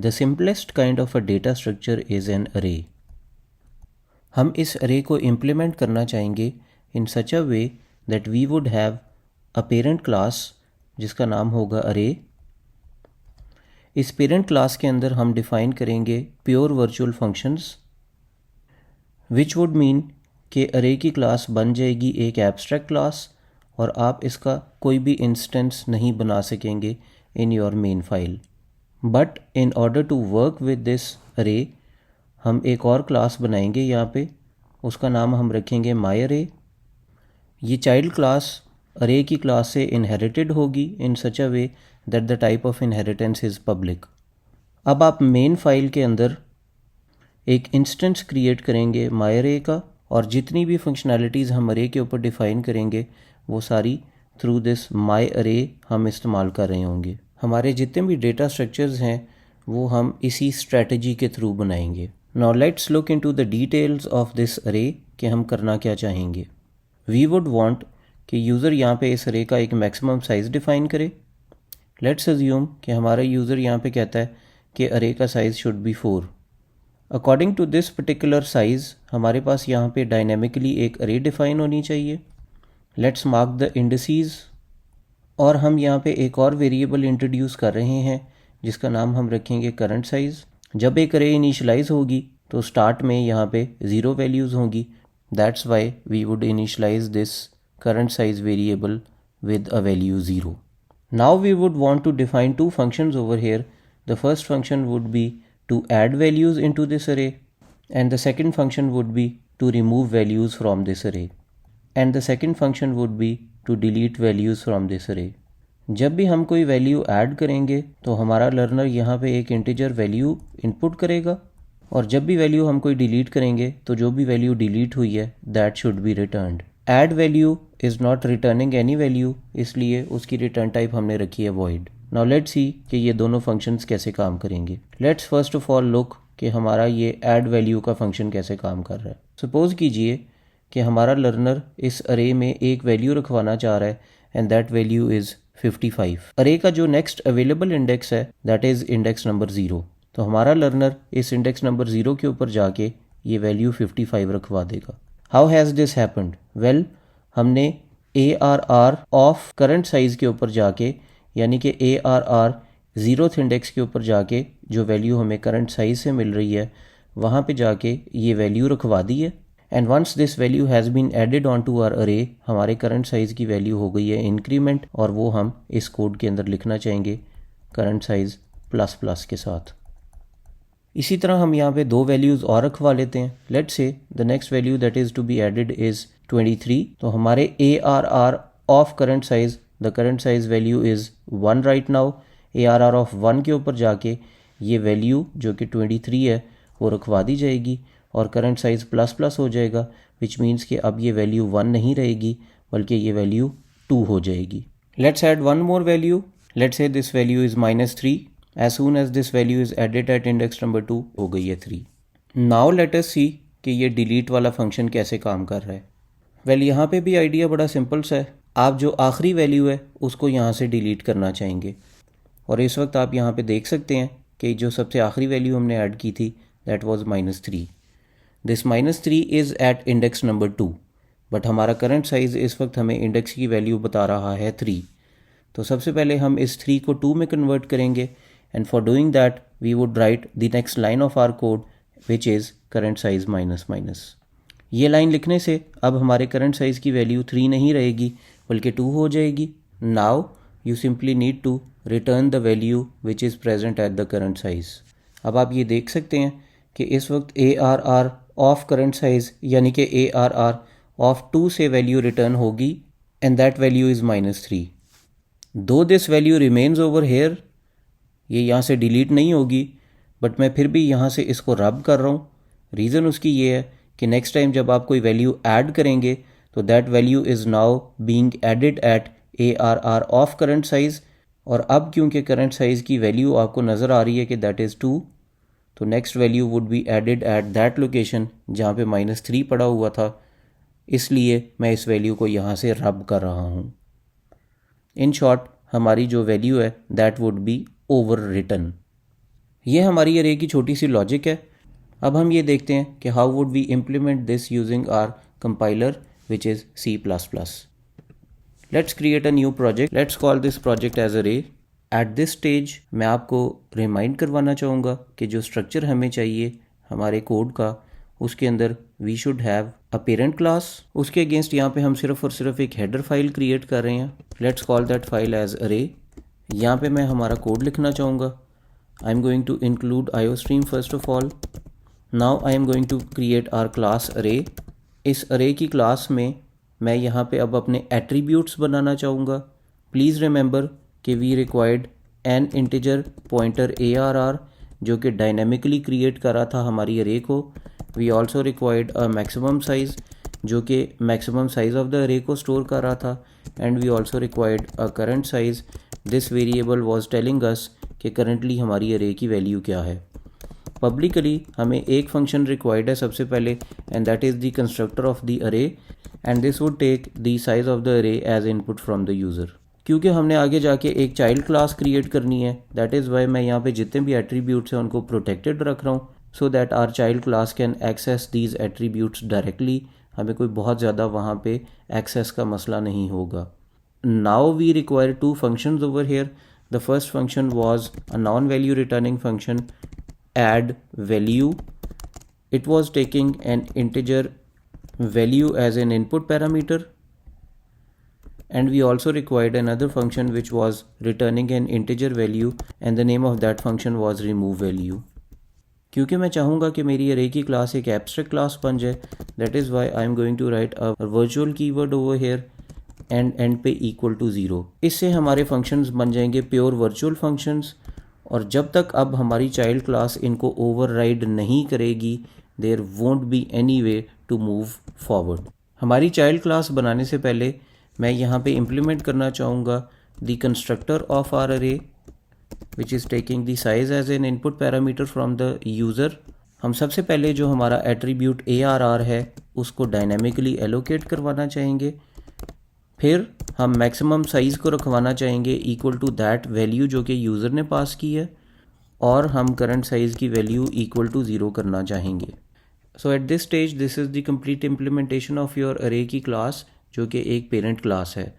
The simplest kind of a data structure is an array. हम इस array को implement करना चाहेंगे in such a way that we would have a parent class जिसका नाम होगा array. इस parent class के अंदर हम define करेंगे pure virtual functions, which would mean कि array की class बन जाएगी एक abstract class और आप इसका कोई भी instance नहीं बना सकेंगे in your main file. But in order to work with this array, हम एक और क्लास बनाएंगे यहाँ पे, उसका नाम हम रखेंगे myArray. ये चाइल्ड क्लास array की क्लास से inherited होगी in such a way that the type of inheritance is public. अब आप मेन फाइल के अंदर एक इंस्टेंस क्रिएट करेंगे myArray का और जितनी भी फंक्शनैलिटीज़ हम array के ऊपर डिफ़ाइन करेंगे वो सारी थ्रू दिस myArray हम इस्तेमाल कर रहे होंगे. हमारे जितने भी डेटा स्ट्रक्चर्स हैं वो हम इसी स्ट्रेटजी के थ्रू बनाएंगे. Now let's look into the details of this अरे कि हम करना क्या चाहेंगे. वी वुड वांट कि यूज़र यहाँ पे इस अरे का एक मैक्सिमम साइज़ डिफ़ाइन करे. लेट्स अज्यूम कि हमारा यूज़र यहाँ पे कहता है कि अरे का size should be 4. According to this particular size हमारे पास यहाँ पे डायनेमिकली एक अरे डिफ़ाइन होनी चाहिए. लेट्स मार्क द इंडिसेस और हम यहाँ पे एक और वेरिएबल इंट्रोड्यूस कर रहे हैं जिसका नाम हम रखेंगे करंट साइज़. जब एक अरे इनिशियलाइज होगी तो स्टार्ट में यहाँ पे 0 वैल्यूज़ होंगी. That's why we would initialise this current size variable with a value 0. Now we would want to define 2 functions over here. The first function would be to add values into this array and the second function would be to remove values from this array and the second function would be to delete values from this array. जब भी हम कोई value add करेंगे तो हमारा learner यहाँ पे एक इंटीजर वैल्यू इनपुट करेगा और जब भी वैल्यू हम कोई डिलीट करेंगे तो जो भी वैल्यू डिलीट हुई है that should be returned. Add value is not returning any value, इसलिए उसकी रिटर्न टाइप हमने रखी है वॉइड. नाउ लेट्स सी कि ये दोनों फंक्शंस कैसे काम करेंगे. Let's first of all look कि हमारा ये ऐड वैल्यू का फंक्शन कैसे काम कर रहा है. सपोज कीजिए कि हमारा लर्नर इस अरे में एक वैल्यू रखवाना चाह रहा है एंड दैट वैल्यू इज़ 55. अरे का जो नेक्स्ट अवेलेबल इंडेक्स है दैट इज़ इंडेक्स नंबर 0. तो हमारा लर्नर इस इंडेक्स नंबर 0 के ऊपर जाके ये वैल्यू 55 रखवा देगा. How has this happened? Well, हमने ARR ऑफ करंट साइज़ के ऊपर जाके यानी कि ARR 0th इंडेक्स के ऊपर जाके जो वैल्यू हमें करंट साइज़ से मिल रही है वहाँ पे जाके ये वैल्यू रखवा दी है. And once this value has been added on to our array हमारे करंट साइज़ की वैल्यू हो गई है इंक्रीमेंट और वो हम इस कोड के अंदर लिखना चाहेंगे करंट साइज़ प्लस प्लस के साथ. इसी तरह हम यहाँ पे 2 वैल्यूज़ और रखवा लेते हैं. Let's say the next value that is to be added is 23. तो हमारे ARR of current size the current size value is 1 right now. ARR of 1 के ऊपर जाके ये वैल्यू जो कि 23 है वो रखवा दी जाएगी और करंट साइज़ प्लस प्लस हो जाएगा विच मीन्स कि अब ये वैल्यू 1 नहीं रहेगी बल्कि ये वैल्यू 2 हो जाएगी. Let's add one more value. Let's say this value is -3. As soon as this value is added at index number 2 हो गई है 3. नाउ लेट अस सी कि ये डिलीट वाला फंक्शन कैसे काम कर रहा है. वेल, यहाँ पे भी आइडिया बड़ा सिंपल सा है. आप जो आखिरी वैल्यू है उसको यहाँ से डिलीट करना चाहेंगे और इस वक्त आप यहाँ पे देख सकते हैं कि जो सबसे आखिरी वैल्यू हमने ऐड की थी that was -3. This -3 is at index number 2 but हमारा करंट साइज़ इस वक्त हमें इंडेक्स की वैल्यू बता रहा है 3. तो सबसे पहले हम इस 3 को 2 में कन्वर्ट करेंगे and for doing that we would write the next line of our code which is current size -। ये लाइन लिखने से अब हमारे करंट साइज़ की वैल्यू 3 नहीं रहेगी बल्कि 2 हो जाएगी. Now you simply need to return the value which is present at the current size. अब आप ये देख सकते हैं कि इस वक्त ARR ऑफ करंट साइज़ यानी कि ARR ऑफ 2 से वैल्यू रिटर्न होगी एंड दैट वैल्यू इज़ -3. दो this value remains over here, ये यहाँ से डिलीट नहीं होगी बट मैं फिर भी यहाँ से इसको रब कर रहा हूँ. रीज़न उसकी ये है कि नेक्स्ट टाइम जब आप कोई वैल्यू ऐड करेंगे तो that value is now being added at ARR of current size और अब क्योंकि करंट साइज़ की वैल्यू आपको नज़र आ रही है कि दैट इज़ 2 तो next value would be added at that location जहाँ पे -3 पड़ा हुआ था. इसलिए मैं इस वैल्यू को यहाँ से रब कर रहा हूँ. इन शॉर्ट हमारी जो वैल्यू है that would be overwritten. ये हमारी अरे की छोटी सी लॉजिक है। अब हम ये देखते हैं कि how would we implement this using our compiler which is C++। Let's create a new project. Let's call this project as array. At this stage मैं आपको रिमाइंड करवाना चाहूँगा कि जो स्ट्रक्चर हमें चाहिए हमारे कोड का, उसके अंदर we should have a parent class. उसके अगेंस्ट यहाँ पे हम सिर्फ और सिर्फ एक हेडर फाइल क्रिएट कर रहे हैं। Let's call that file as array. यहाँ पे मैं हमारा कोड लिखना चाहूँगा। I am going to include IOStream first of all. Now I am going to create our class array. इस अरे की क्लास में मैं यहाँ पे अब अपने एट्रीब्यूट्स बनाना चाहूँगा। प्लीज़ रिमेंबर कि we required an integer pointer ARR जो कि डायनेमिकली क्रिएट करा था हमारी अरे को। We also required a maximum size जो कि मैक्सिमम साइज़ ऑफ द अरे को स्टोर कर रहा था। And we also required a current size. This variable was telling us कि करंटली हमारी अरे की वैल्यू क्या है। पब्लिकली हमें एक फंक्शन रिक्वायर्ड है सबसे पहले, and that is the constructor of the array, and this would take the size of the array as input from the user. क्योंकि हमने आगे जाके एक चाइल्ड क्लास क्रिएट करनी है, दैट इज़ वाई मैं यहाँ पे जितने भी एट्रीब्यूट्स हैं उनको प्रोटेक्टेड रख रहा हूँ, so that our child class can access these attributes directly. हमें कोई बहुत ज़्यादा वहाँ पे एक्सेस का मसला नहीं होगा। Now we require two functions over here. The first function was a non value returning function add value. It was taking an integer value as an input parameter, and we also required another function which was returning an integer value, and the name of that function was remove value. क्योंकि मैं चाहूँगा कि मेरी अरे की class एक abstract class बन जाए, that is why I am going to write a virtual keyword over here and पे इक्वल टू 0। इससे हमारे फंक्शंस बन जाएंगे प्योर वर्चुअल फंक्शंस, और जब तक अब हमारी चाइल्ड क्लास इनको ओवरराइड नहीं करेगी, there won't be any way to move forward. हमारी चाइल्ड क्लास बनाने से पहले मैं यहाँ पे इम्प्लीमेंट करना चाहूँगा the constructor of our array which is taking the size as an input parameter from the user. हम सबसे पहले जो हमारा एट्रीब्यूट ARR है उसको डायनेमिकली एलोकेट करवाना चाहेंगे। फिर हम मैक्सिमम साइज़ को रखवाना चाहेंगे इक्वल टू दैट वैल्यू जो कि यूज़र ने पास की है, और हम करंट साइज़ की वैल्यू इक्वल टू 0 करना चाहेंगे। So at this stage this is the complete implementation of your array की क्लास जो कि एक पेरेंट क्लास है।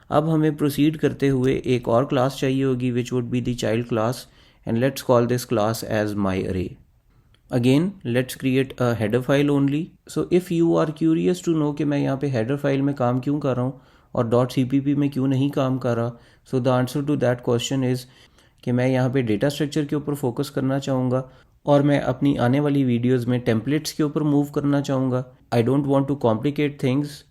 अब हमें प्रोसीड करते हुए एक और क्लास चाहिए होगी which would be the child class, and let's call this class as my array. Again, let's create a header file only. So if you are curious to know कि मैं यहाँ पे header file में काम क्यों कर रहा हूँ और .cpp में क्यों नहीं काम कर रहा, so the answer to that question is कि मैं यहाँ पे डेटा स्ट्रक्चर के ऊपर फोकस करना चाहूँगा, और मैं अपनी आने वाली वीडियोज़ में टेम्पलेट्स के ऊपर मूव करना चाहूँगा। I don't want to complicate things,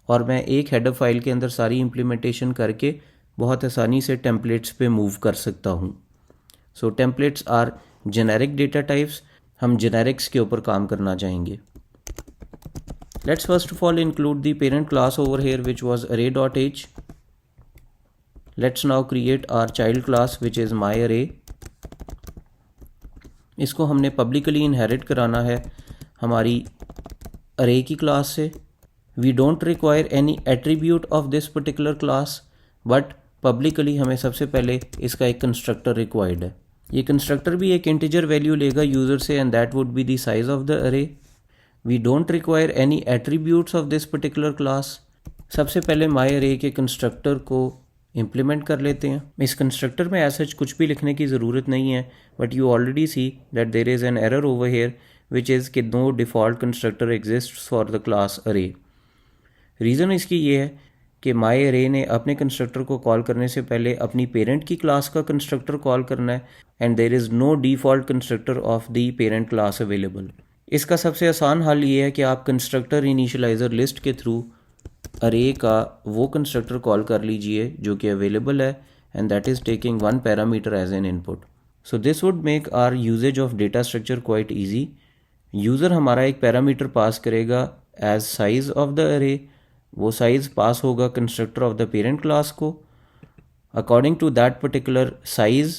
और मैं एक हेडर फाइल के अंदर सारी इम्प्लीमेंटेशन करके बहुत आसानी से टेम्पलेट्स पे मूव कर सकता हूँ। So templates are generic data types. हम जेनेरिक्स के ऊपर काम करना चाहेंगे। Let's first of all include the parent class over here which was array.h। Let's now create our child class which is my array. इसको हमने पब्लिकली इनहेरिट कराना है हमारी अरे की क्लास से। We don't require any attribute of this particular class, but publicly हमें सबसे पहले इसका एक कंस्ट्रक्टर रिक्वायर्ड है। ये कंस्ट्रक्टर भी एक इंटीजर वैल्यू लेगा यूज़र से, and that would be the size of the array. We don't require any attributes of this particular class. सबसे पहले माई अरे के कंस्ट्रक्टर को इम्प्लीमेंट कर लेते हैं। इस कंस्ट्रक्टर में ऐसा कुछ भी लिखने की ज़रूरत नहीं है, but you already see that there is an error over here which is कि no default constructor exist for the class array. Reason इसकी ये है कि माई अरे ने अपने कंस्ट्रक्टर को कॉल करने से पहले अपनी पेरेंट की क्लास का कंस्ट्रक्टर कॉल करना है, and there is no default constructor of the parent class available. इसका सबसे आसान हल ये है कि आप कंस्ट्रक्टर इनिशियलाइज़र लिस्ट के थ्रू अरे का वो कंस्ट्रक्टर कॉल कर लीजिए जो कि अवेलेबल है, and that is taking 1 parameter as an input. So this would make our usage of data structure quite easy. User हमारा एक पैरामीटर पास करेगा एज साइज ऑफ द अरे। वो साइज़ पास होगा constructor of the parent class को। According to that particular size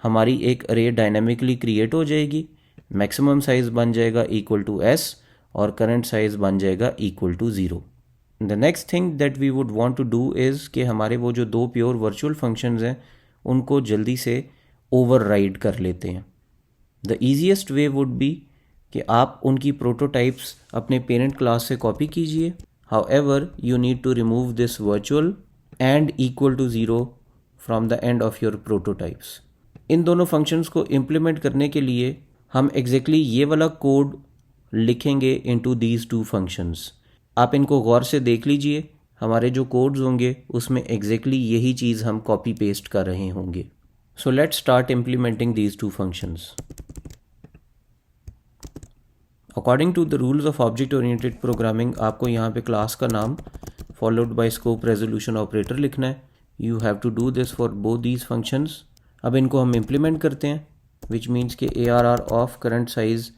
हमारी एक अरे डायनेमिकली क्रिएट हो जाएगी। मैक्सिमम साइज़ बन जाएगा इक्वल टू s, और करंट साइज़ बन जाएगा equal to 0। The next thing that we would want to do is कि हमारे वो जो 2 प्योर वर्चुअल फंक्शंस हैं उनको जल्दी से ओवरराइड कर लेते हैं। The easiest way would be कि आप उनकी प्रोटोटाइप्स अपने पेरेंट क्लास से कॉपी कीजिए। However you need to remove this virtual and equal to 0 from the end of your prototypes. इन दोनों फंक्शंस को इम्प्लीमेंट करने के लिए हम एग्जैक्टली ये वाला कोड लिखेंगे इनटू दीज टू फंक्शंस। आप इनको गौर से देख लीजिए, हमारे जो कोड्स होंगे उसमें एग्जैक्टली यही चीज़ हम कॉपी पेस्ट कर रहे होंगे। So let's start implementing these two functions. According to the rules of object oriented programming आपको यहाँ पे क्लास का नाम followed by scope resolution operator लिखना है। You have to do this for both these functions. अब इनको हम इम्प्लीमेंट करते हैं, विच मीन्स के ARR of current size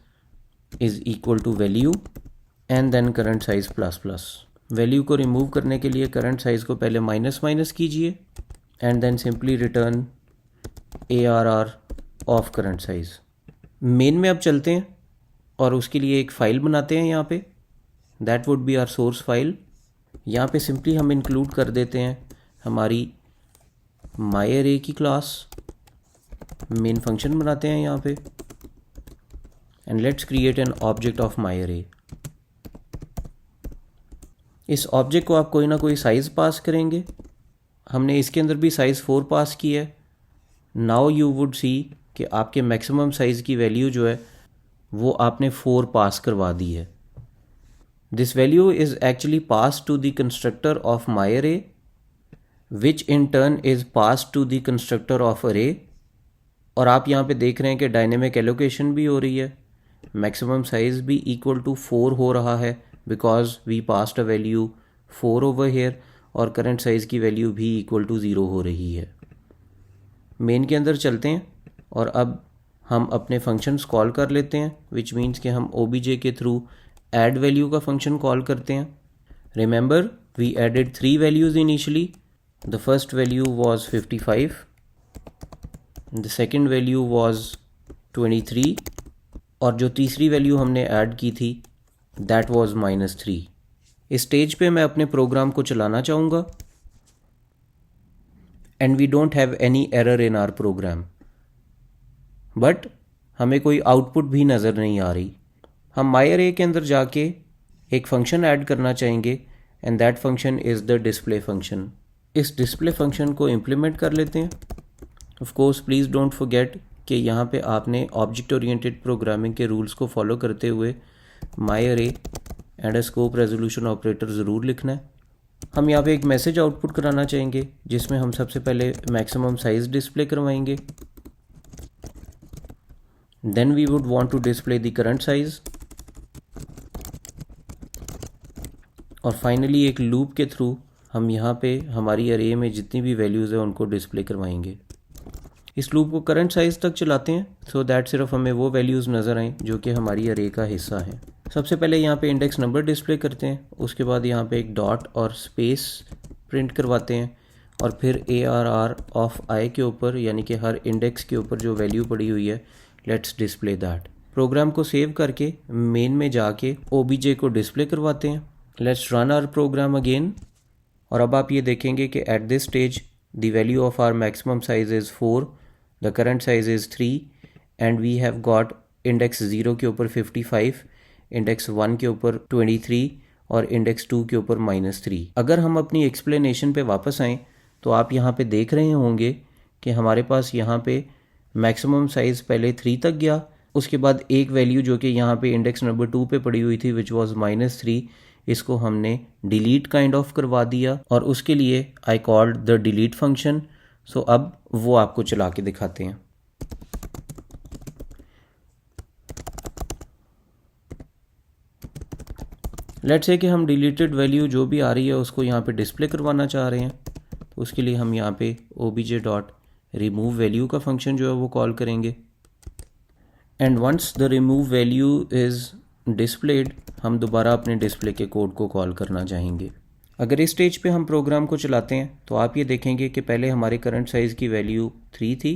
is equal to value and then current size plus plus. वैल्यू को रिमूव करने के लिए करंट साइज को पहले माइनस माइनस कीजिए and then simply return ARR of current size. Main में अब चलते हैं और उसके लिए एक फ़ाइल बनाते हैं यहाँ पे। That would be our source file. यहाँ पे सिंपली हम इंक्लूड कर देते हैं हमारी myArray की क्लास। मेन फंक्शन बनाते हैं यहाँ पे and let's create an object of myArray। इस ऑब्जेक्ट को आप कोई ना कोई साइज़ पास करेंगे। हमने इसके अंदर भी साइज़ 4 पास की है। नाउ यू वुड सी कि आपके मैक्सिमम साइज़ की वैल्यू जो है वो आपने 4 पास करवा दी है। This value is actually pass to the constructor of myArray which in turn is pass to the constructor of array। और आप यहाँ पे देख रहे हैं कि डायनेमिक एलोकेशन भी हो रही है। मैक्सिमम साइज़ भी इक्वल टू 4 हो रहा है because we passed a value 4 over here, और करंट साइज़ की वैल्यू भी इक्वल टू 0 हो रही है। मेन के अंदर चलते हैं और अब हम अपने फंक्शंस कॉल कर लेते हैं, विच मीन्स कि हम OBJ के थ्रू ऐड वैल्यू का फंक्शन कॉल करते हैं। Remember we added 3 values initially. The first value was 55, the second value was 23 और जो तीसरी वैल्यू हमने ऐड की थी दैट वॉज -3। इस स्टेज पे मैं अपने प्रोग्राम को चलाना चाहूँगा and we don't have any error in our program, but हमें कोई आउटपुट भी नज़र नहीं आ रही। हम myArray के अंदर जाके एक फंक्शन ऐड करना चाहेंगे and that function is the display function. इस डिस्प्ले फंक्शन को इम्प्लीमेंट कर लेते हैं। Of course please don't forget कि यहाँ पे आपने ऑब्जेक्ट ओरिएंटेड प्रोग्रामिंग के रूल्स को फॉलो करते हुए myArray and a scope resolution operator ज़रूर लिखना है। हम यहाँ पे एक मैसेज आउटपुट कराना चाहेंगे जिसमें हम सबसे पहले मैक्सिमम साइज़ डिस्प्ले करवाएंगे। Then we would want to display the current size और फाइनली एक लूप के थ्रू हम यहाँ पे हमारी अरे में जितनी भी वैल्यूज़ है उनको डिस्प्ले करवाएंगे। इस लूप को करंट साइज़ तक चलाते हैं सो दैट सिर्फ हमें वो वैल्यूज़ नज़र आएँ जो कि हमारी अरे का हिस्सा है। सबसे पहले यहाँ पे इंडेक्स नंबर डिस्प्ले करते हैं, उसके बाद यहाँ पे एक डॉट और स्पेस प्रिंट करवाते हैं और फिर ARR ऑफ i के ऊपर यानी कि हर इंडेक्स के ऊपर जो वैल्यू पड़ी हुई है लेट्स डिस्प्ले दैट। प्रोग्राम को सेव करके मेन में जाके OBJ को डिस्प्ले करवाते हैं। Let's run our program again और अब आप ये देखेंगे कि at this stage the value of our maximum size is 4, the current size is 3 and we have got index 0 के ऊपर 55, इंडेक्स 1 के ऊपर 23 और इंडेक्स 2 के ऊपर -3। अगर हम अपनी एक्सप्लेनेशन पे वापस आएँ तो आप यहाँ पे देख रहे होंगे कि हमारे पास यहाँ पे मैक्सिमम साइज़ पहले 3 तक गया, उसके बाद एक वैल्यू जो कि यहाँ पे इंडेक्स नंबर 2 पे पड़ी हुई थी विच वॉज -3, इसको हमने डिलीट काइंड ऑफ करवा दिया और उसके लिए I called the delete function. So अब वो आपको चला के दिखाते हैं। लेट्स से कि हम डिलीटेड वैल्यू जो भी आ रही है उसको यहाँ पे डिस्प्ले करवाना चाह रहे हैं, तो उसके लिए हम यहाँ पे obj.remove वैल्यू का फंक्शन जो है वो कॉल करेंगे and once the remove value is displayed हम दोबारा अपने डिस्प्ले के कोड को कॉल करना चाहेंगे। अगर इस स्टेज पे हम प्रोग्राम को चलाते हैं तो आप ये देखेंगे कि पहले हमारे करंट साइज़ की वैल्यू 3 थी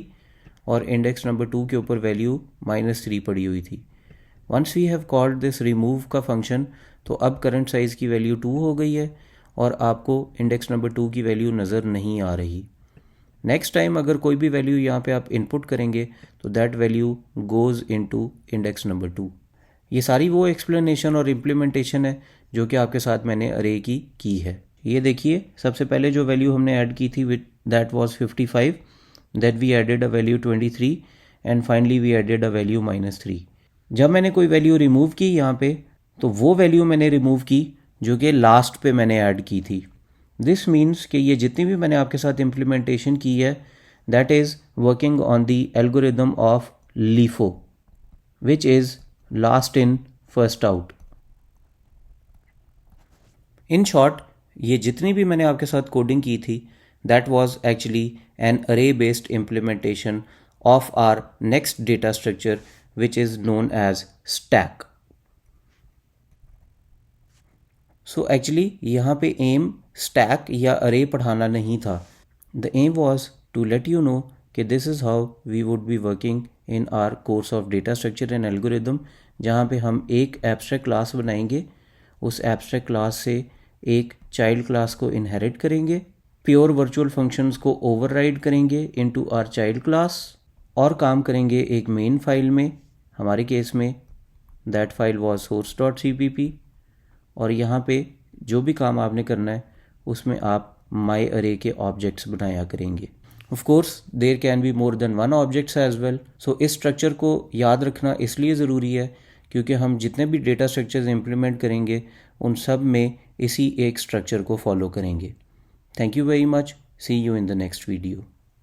और इंडेक्स नंबर 2 के ऊपर वैल्यू -3 पड़ी हुई थी। Once we have called this remove का फंक्शन तो अब करंट साइज़ की वैल्यू 2 हो गई है और आपको इंडेक्स नंबर 2 की वैल्यू नज़र नहीं आ रही। नेक्स्ट टाइम अगर कोई भी वैल्यू यहाँ पे आप इनपुट करेंगे तो that value goes into index number 2। ये सारी वो एक्सप्लेनेशन और इम्प्लीमेंटेशन है जो कि आपके साथ मैंने अरे की है। ये देखिए, सबसे पहले जो वैल्यू हमने ऐड की थी with that was 55, that we added a value 23 and finally we added a value -3। जब मैंने कोई वैल्यू रिमूव की यहाँ पे, तो वो वैल्यू मैंने रिमूव की जो कि लास्ट पे मैंने ऐड की थी। दिस मीन्स कि ये जितनी भी मैंने आपके साथ इम्प्लीमेंटेशन की है, that is working on the algorithm of LIFO, which is last in first out. In short, ये जितनी भी मैंने आपके साथ कोडिंग की थी, that was actually an array based implementation of our next data structure which is known as stack. So actually यहाँ पे एम स्टैक या अरे पढ़ाना नहीं था। The aim was to let you know कि this is how we would be working in are course of data structure and algorithm, जहाँ पे हम एक एब्स्ट्रैक्ट क्लास बनाएंगे, उस एब्स्ट्रैक्ट क्लास से एक चाइल्ड क्लास को इनहेरिट करेंगे, प्योर वर्चुअल फंक्शंस को ओवरराइड करेंगे इनटू आर चाइल्ड क्लास और काम करेंगे एक मेन फाइल में। हमारे केस में दैट फाइल वाज source.cpp, और यहाँ पे जो भी काम आपने करना है उसमें आप माई अरे के ऑब्जेक्ट्स बनाया करेंगे। Of course there can be more than one objects as well. So इस स्ट्रक्चर को याद रखना इसलिए ज़रूरी है क्योंकि हम जितने भी डेटा स्ट्रक्चर्स इम्प्लीमेंट करेंगे उन सब में इसी एक स्ट्रक्चर को फॉलो करेंगे। Thank you very much. See you in the next video.